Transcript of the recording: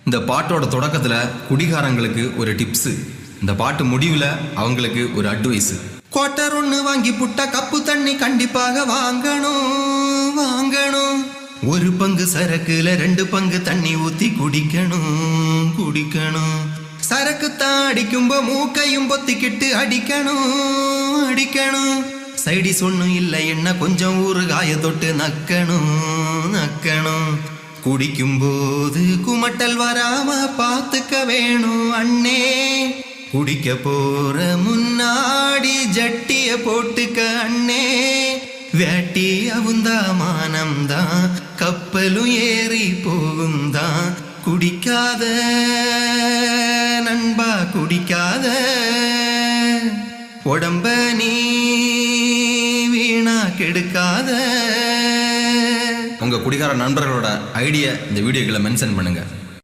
இந்த பாட்டோட தொடக்கத்துல குடிகாரங்களுக்கு ஒரு டிப்ஸ், இந்த பாட்டு முடிவுல அவங்களுக்கு ஒரு அட்வைஸ். குவார்ட்டர் ஒன்று வாங்கி புட்டா கப்பு தண்ணி கண்டிப்பாக வாங்கணும் வாங்கணும். ஒரு பங்கு சரக்குல 2 பங்கு தண்ணி ஊத்தி குடிக்கணும் குடிக்கணும். சரக்கு தான் அடிக்கும்போ மூக்கையும் பொத்திக்கிட்டு அடிக்கணும் அடிக்கணும். சைடிஸ் ஒன்றும் இல்லை என்ன கொஞ்சம் ஊறுகாய தொட்டு நக்கணும் நக்கணும். குடிக்கும்போது குமட்டல் வராம பார்த்துக்க வேணும் அண்ணே. குடிக்க போற முன்னாடி ஜட்டிய போட்டுக்க அண்ணே. வேட்டி அவுந்தா மானம்தான் கப்பலும் ஏறி போகும்தான். குடிக்காத நண்பா குடிக்காத, உடம்ப நீ வீணா கெடுக்காத. உங்க குடிகார நண்பர்களோட ஐடியா இந்த வீடியோக்களை மென்ஷன் பண்ணுங்க.